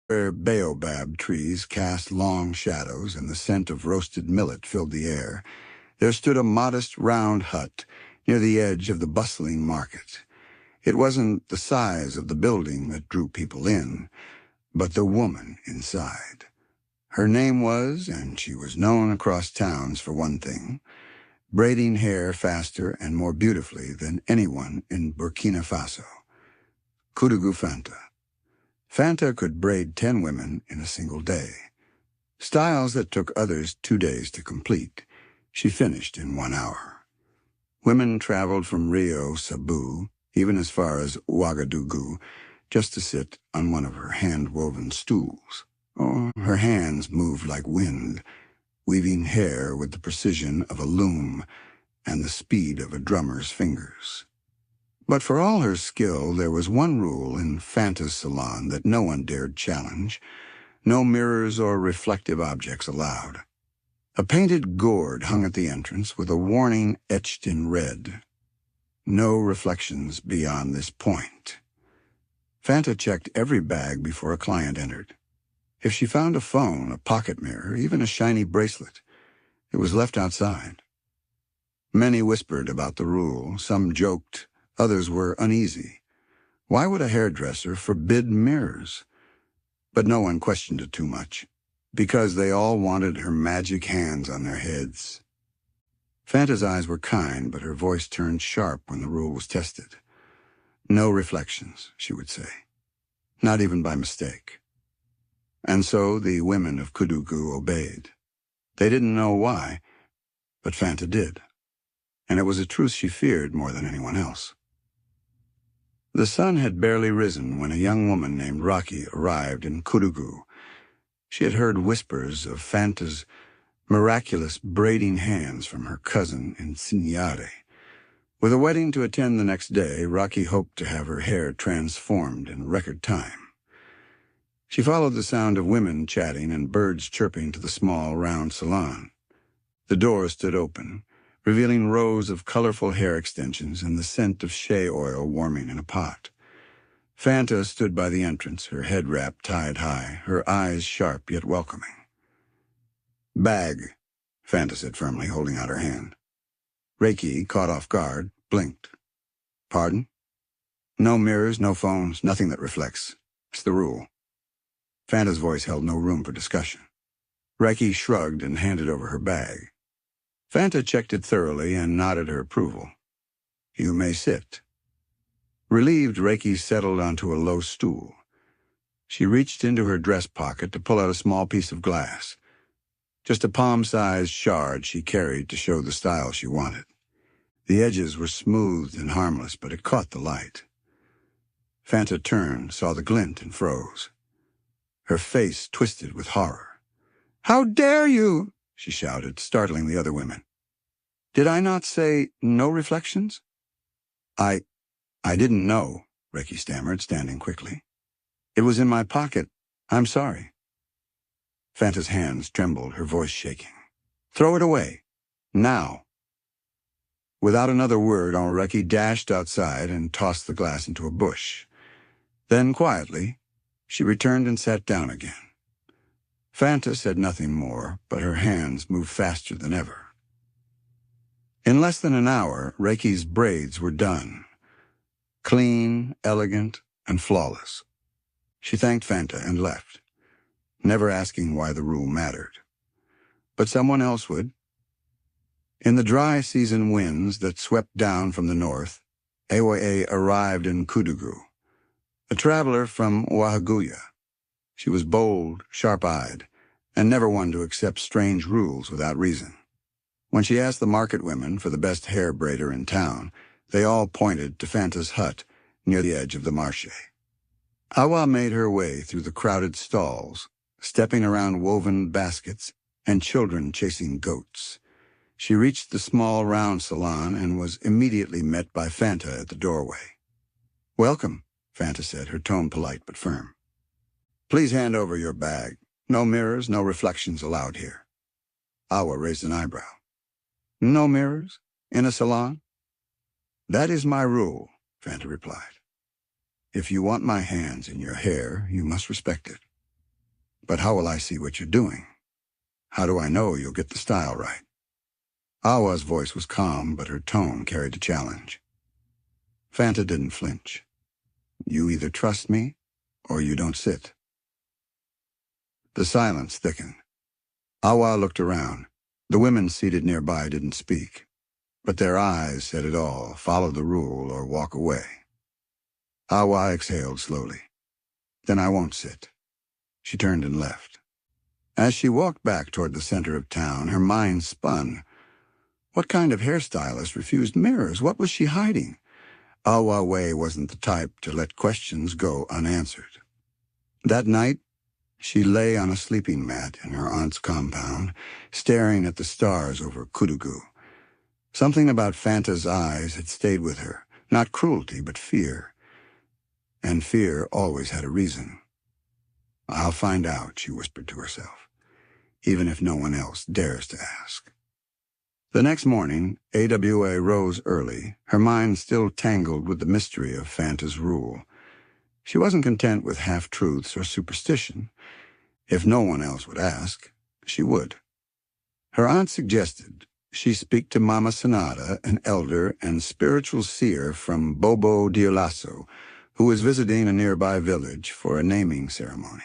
Where baobab trees cast long shadows and the scent of roasted millet filled the air, there stood a modest round hut near the edge of the bustling market. It wasn't the size of the building that drew people in, but the woman inside. Her name was, and she was known across towns for one thing, braiding hair faster and more beautifully than anyone in Burkina Faso. Kudugu Fanta. Fanta could braid 10 women in a single day. Styles that took others 2 days to complete, she finished in 1 hour. Women traveled from Rio Sabu, even as far as Ouagadougou, just to sit on one of her hand-woven stools. Oh, her hands moved like wind, weaving hair with the precision of a loom and the speed of a drummer's fingers. But for all her skill, there was one rule in Fanta's salon that no one dared challenge: no mirrors or reflective objects allowed. A painted gourd hung at the entrance with a warning etched in red: no reflections beyond this point. Fanta checked every bag before a client entered. If she found a phone, a pocket mirror, even a shiny bracelet, it was left outside. Many whispered about the rule. Some joked. Others were uneasy. Why would a hairdresser forbid mirrors? But no one questioned it too much, because they all wanted her magic hands on their heads. Fanta's eyes were kind, but her voice turned sharp when the rule was tested. No reflections, she would say. Not even by mistake. And so the women of Kudugu obeyed. They didn't know why, but Fanta did. And it was a truth she feared more than anyone else. The sun had barely risen when a young woman named Rocky arrived in Kudugu. She had heard whispers of Fanta's miraculous braiding hands from her cousin in Signare. With a wedding to attend the next day, Rocky hoped to have her hair transformed in record time. She followed the sound of women chatting and birds chirping to the small, round salon. The door stood open, revealing rows of colorful hair extensions and the scent of shea oil warming in a pot. Fanta stood by the entrance, her head wrap tied high, her eyes sharp yet welcoming. "Bag," Fanta said firmly, holding out her hand. Reiki, caught off guard, blinked. "Pardon?" "No mirrors, no phones, nothing that reflects. It's the rule." Fanta's voice held no room for discussion. Reiki shrugged and handed over her bag. Fanta checked it thoroughly and nodded her approval. "You may sit." Relieved, Reiki settled onto a low stool. She reached into her dress pocket to pull out a small piece of glass. Just a palm-sized shard she carried to show the style she wanted. The edges were smooth and harmless, but it caught the light. Fanta turned, saw the glint, and froze. Her face twisted with horror. "How dare you!" she shouted, startling the other women. "Did I not say no reflections?" I didn't know," Reiki stammered, standing quickly. "It was in my pocket. I'm sorry." Fanta's hands trembled, her voice shaking. "Throw it away. Now." Without another word, Reiki dashed outside and tossed the glass into a bush. Then, quietly, she returned and sat down again. Fanta said nothing more, but her hands moved faster than ever. In less than an hour, Reiki's braids were done. Clean, elegant, and flawless. She thanked Fanta and left, never asking why the rule mattered. But someone else would. In the dry season winds that swept down from the north, Awaye arrived in Kudugu, a traveler from Ouagadougou. She was bold, sharp-eyed, and never one to accept strange rules without reason. When she asked the market women for the best hair braider in town, they all pointed to Fanta's hut near the edge of the marché. Awa made her way through the crowded stalls, stepping around woven baskets and children chasing goats. She reached the small round salon and was immediately met by Fanta at the doorway. "Welcome," Fanta said, her tone polite but firm. "Please hand over your bag. No mirrors, no reflections allowed here." Awa raised an eyebrow. "No mirrors? In a salon?" "That is my rule," Fanta replied. "If you want my hands in your hair, you must respect it." But how will I see what you're doing? How do I know you'll get the style right? Awa's voice was calm, but her tone carried a challenge. Fanta didn't flinch. You either trust me, or you don't sit. The silence thickened. Awa looked around. The women seated nearby didn't speak, but their eyes said it all: follow the rule or walk away. Awa exhaled slowly. Then I won't sit. She turned and left. As she walked back toward the center of town, her mind spun. What kind of hairstylist refused mirrors? What was she hiding? Awa Wei wasn't the type to let questions go unanswered. That night, she lay on a sleeping mat in her aunt's compound, staring at the stars over Kudugu. Something about Fanta's eyes had stayed with her, not cruelty, but fear. And fear always had a reason. I'll find out, she whispered to herself, even if no one else dares to ask. The next morning, AWA rose early, her mind still tangled with the mystery of Fanta's rule. She wasn't content with half-truths or superstition. If no one else would ask, she would. Her aunt suggested she speak to Mama Sanada, an elder and spiritual seer from Bobo Dioulasso, who was visiting a nearby village for a naming ceremony.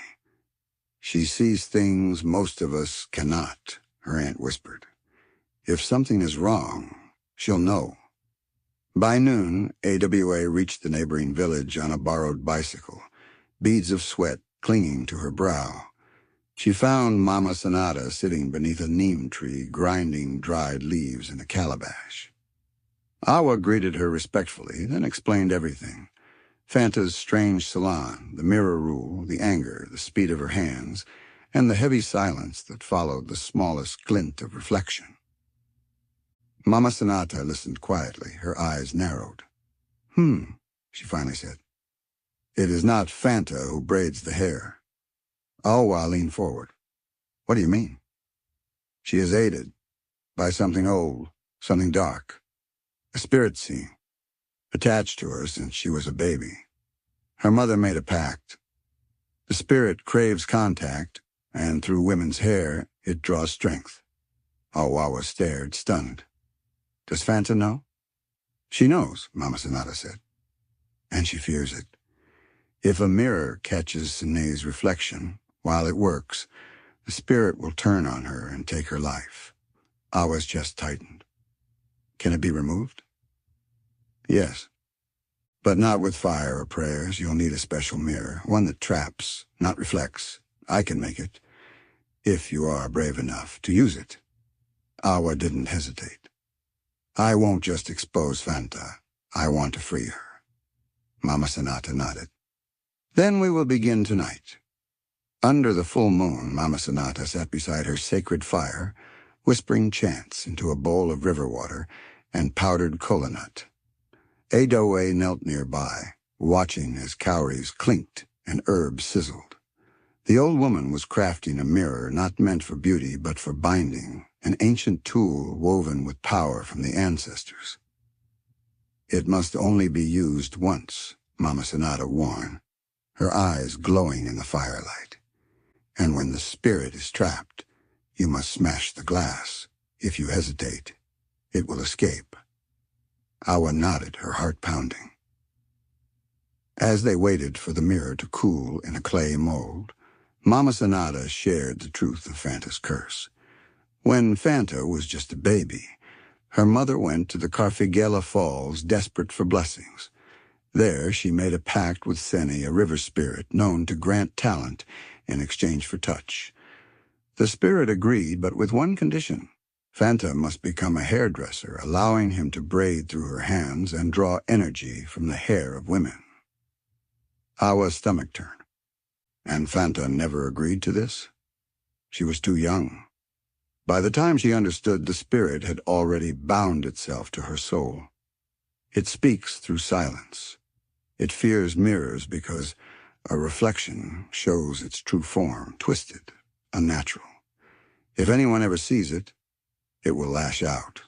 She sees things most of us cannot, her aunt whispered. If something is wrong, she'll know. By noon, AWA reached the neighboring village on a borrowed bicycle, beads of sweat clinging to her brow. She found Mama Sanada sitting beneath a neem tree, grinding dried leaves in a calabash. Awa greeted her respectfully, then explained everything. Fanta's strange salon, the mirror rule, the anger, the speed of her hands, and the heavy silence that followed the smallest glint of reflection. Mama Sanata listened quietly, her eyes narrowed. She finally said. It is not Fanta who braids the hair. Awa leaned forward. What do you mean? She is aided by something old, something dark, a spirit scene, attached to her since she was a baby. Her mother made a pact. The spirit craves contact, and through women's hair, it draws strength. Awawa stared, stunned. Does Fanta know? She knows, Mama Sanada said, and she fears it. If a mirror catches Sine's reflection, while it works, the spirit will turn on her and take her life. Awa's chest tightened. Can it be removed? Yes. But not with fire or prayers. You'll need a special mirror, one that traps, not reflects. I can make it, if you are brave enough to use it. Awa didn't hesitate. I won't just expose Fanta. I want to free her. Mama Sanata nodded. Then we will begin tonight. Under the full moon, Mama Sanata sat beside her sacred fire, whispering chants into a bowl of river water and powdered kola nut. Adoe knelt nearby, watching as cowries clinked and herbs sizzled. The old woman was crafting a mirror not meant for beauty but for binding, an ancient tool woven with power from the ancestors. It must only be used once, Mama Sanada warned, her eyes glowing in the firelight. And when the spirit is trapped, you must smash the glass. If you hesitate, it will escape. Awa nodded, her heart pounding. As they waited for the mirror to cool in a clay mold, Mama Sanada shared the truth of Fanta's curse. When Fanta was just a baby, her mother went to the Carfigela Falls desperate for blessings. There she made a pact with Seni, a river spirit known to grant talent in exchange for touch. The spirit agreed, but with one condition. Fanta must become a hairdresser, allowing him to braid through her hands and draw energy from the hair of women. Awa's stomach turned. And Fanta never agreed to this? She was too young. By the time she understood, the spirit had already bound itself to her soul. It speaks through silence. It fears mirrors because a reflection shows its true form, twisted, unnatural. If anyone ever sees it, it will lash out.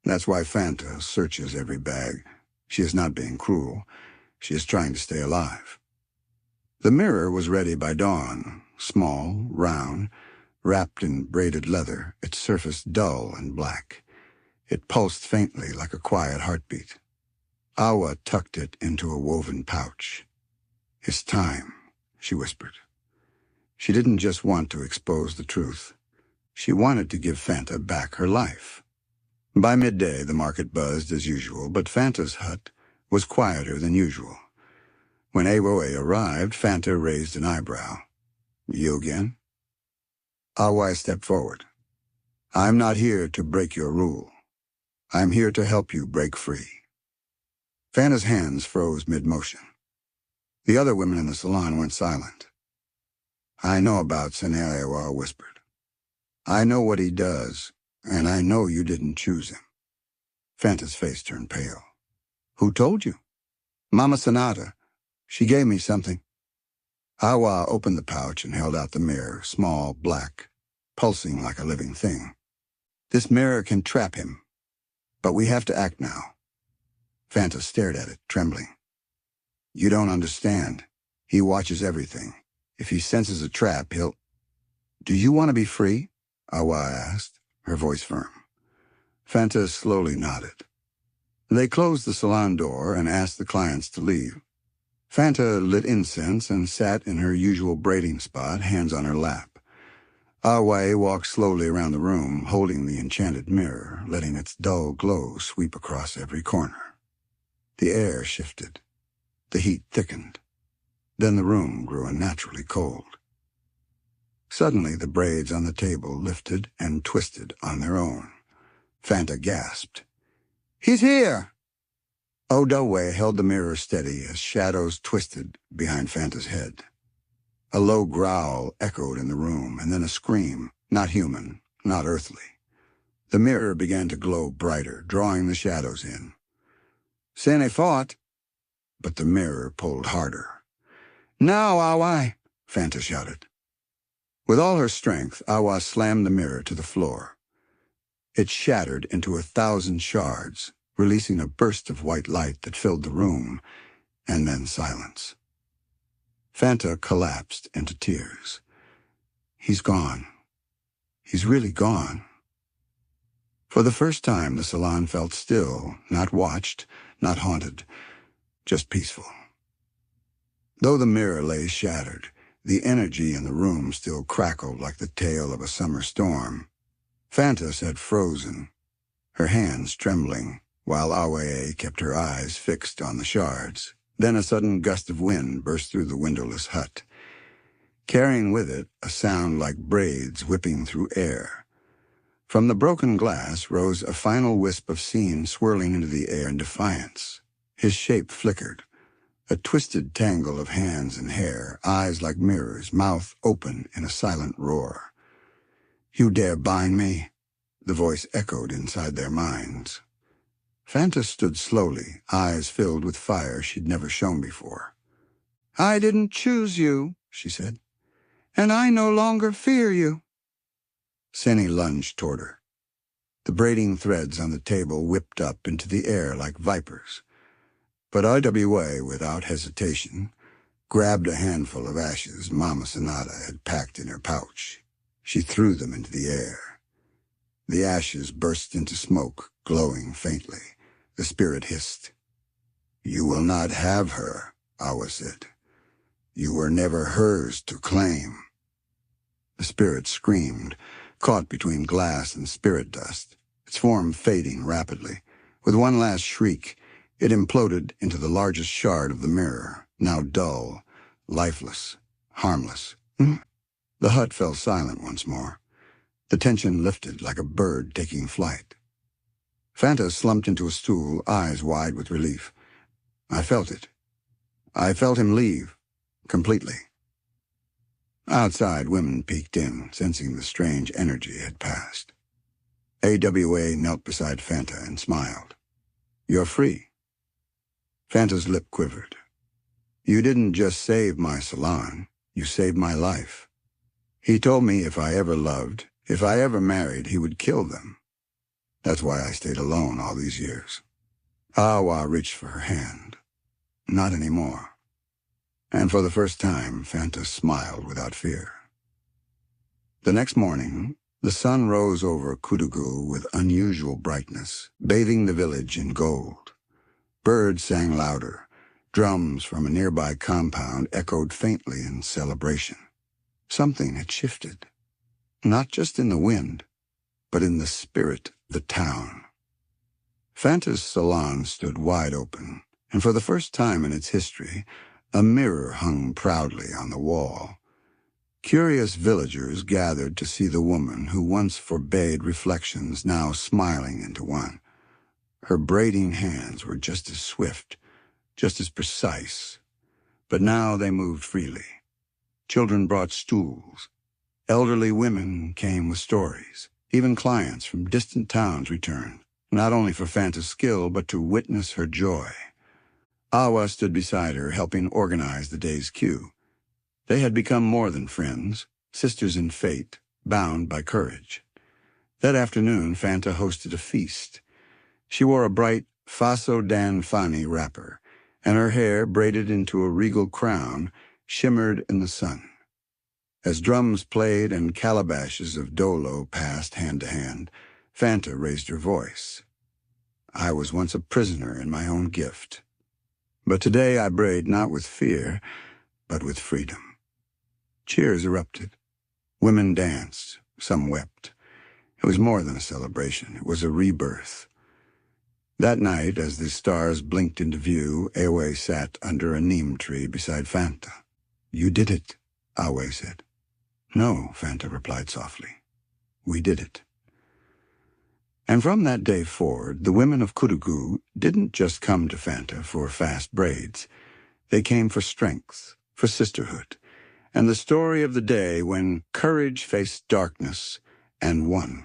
That's why Fanta searches every bag. She is not being cruel. She is trying to stay alive. The mirror was ready by dawn, small, round, wrapped in braided leather, its surface dull and black. It pulsed faintly like a quiet heartbeat. Awa tucked it into a woven pouch. "It's time," she whispered. She didn't just want to expose the truth. She wanted to give Fanta back her life. By midday, the market buzzed as usual, but Fanta's hut was quieter than usual. When Awoe arrived, Fanta raised an eyebrow. "You again?" Awa stepped forward. "I'm not here to break your rule. I'm here to help you break free." Fanta's hands froze mid-motion. The other women in the salon went silent. "I know about Senere," Awa whispered. "I know what he does, and I know you didn't choose him." Fanta's face turned pale. "Who told you?" "Mama Sanada. She gave me something." Awa opened the pouch and held out the mirror, small, black, pulsing like a living thing. "This mirror can trap him, but we have to act now." Fanta stared at it, trembling. "You don't understand. He watches everything. If he senses a trap, he'll—" "Do you want to be free?" Awa asked, her voice firm. Fanta slowly nodded. They closed the salon door and asked the clients to leave. Fanta lit incense and sat in her usual braiding spot, hands on her lap. Awa walked slowly around the room, holding the enchanted mirror, letting its dull glow sweep across every corner. The air shifted. The heat thickened. Then the room grew unnaturally cold. Suddenly, the braids on the table lifted and twisted on their own. Fanta gasped. "He's here!" Odowe held the mirror steady as shadows twisted behind Fanta's head. A low growl echoed in the room, and then a scream, not human, not earthly. The mirror began to glow brighter, drawing the shadows in. "Sene fought," but the mirror pulled harder. "Now, Awa!" Fanta shouted. With all her strength, Awa slammed the mirror to the floor. It shattered into 1,000 shards, releasing a burst of white light that filled the room, and then silence. Fanta collapsed into tears. "He's gone. He's really gone." For the first time, the salon felt still, not watched, not haunted, just peaceful. Though the mirror lay shattered, the energy in the room still crackled like the tail of a summer storm. Fanta sat frozen, her hands trembling, while Awe kept her eyes fixed on the shards. Then a sudden gust of wind burst through the windowless hut, carrying with it a sound like braids whipping through air. From the broken glass rose a final wisp of Scene swirling into the air in defiance. His shape flickered, a twisted tangle of hands and hair, eyes like mirrors, mouth open in a silent roar. "You dare bind me?" The voice echoed inside their minds. Fanta stood slowly, eyes filled with fire she'd never shown before. "I didn't choose you," she said, "and I no longer fear you." Seni lunged toward her. The braiding threads on the table whipped up into the air like vipers. But IWA, without hesitation, grabbed a handful of ashes Mama Sanada had packed in her pouch. She threw them into the air. The ashes burst into smoke, glowing faintly. The spirit hissed. "You will not have her," Awa said. "You were never hers to claim." The spirit screamed, caught between glass and spirit dust, its form fading rapidly. With one last shriek, it imploded into the largest shard of the mirror, now dull, lifeless, harmless. The hut fell silent once more. The tension lifted like a bird taking flight. Fanta slumped into a stool, eyes wide with relief. I felt it. I felt him leave, completely. Outside, women peeked in, sensing the strange energy had passed. AWA knelt beside Fanta and smiled. "You're free." Fanta's lip quivered. "You didn't just save my salon, you saved my life." He told me if I ever loved, if I ever married, he would kill them. That's why I stayed alone all these years. Awa reached for her hand. Not anymore. And for the first time, Fanta smiled without fear. The next morning, the sun rose over Kutugu with unusual brightness, bathing the village in gold. Birds sang louder. Drums from a nearby compound echoed faintly in celebration. Something had shifted, not just in the wind, but in the spirit of the town. Fanta's salon stood wide open, and for the first time in its history, a mirror hung proudly on the wall. Curious villagers gathered to see the woman who once forbade reflections now smiling into one. Her braiding hands were just as swift, just as precise, but now they moved freely. Children brought stools. Elderly women came with stories. Even clients from distant towns returned, not only for Fanta's skill, but to witness her joy. Awa stood beside her, helping organize the day's queue. They had become more than friends, sisters in fate, bound by courage. That afternoon, Fanta hosted a feast. She wore a bright Faso Dan Fani wrapper, and her hair, braided into a regal crown, shimmered in the sun. As drums played and calabashes of dolo passed hand to hand, Fanta raised her voice. I was once a prisoner in my own gift. But today I braid not with fear, but with freedom. Cheers erupted. Women danced. Some wept. It was more than a celebration. It was a rebirth. That night, as the stars blinked into view, Awe sat under a neem tree beside Fanta. You did it, Awe said. No, Fanta replied softly. We did it. And from that day forward, the women of Kutugu didn't just come to Fanta for fast braids. They came for strength, for sisterhood, and the story of the day when courage faced darkness and won.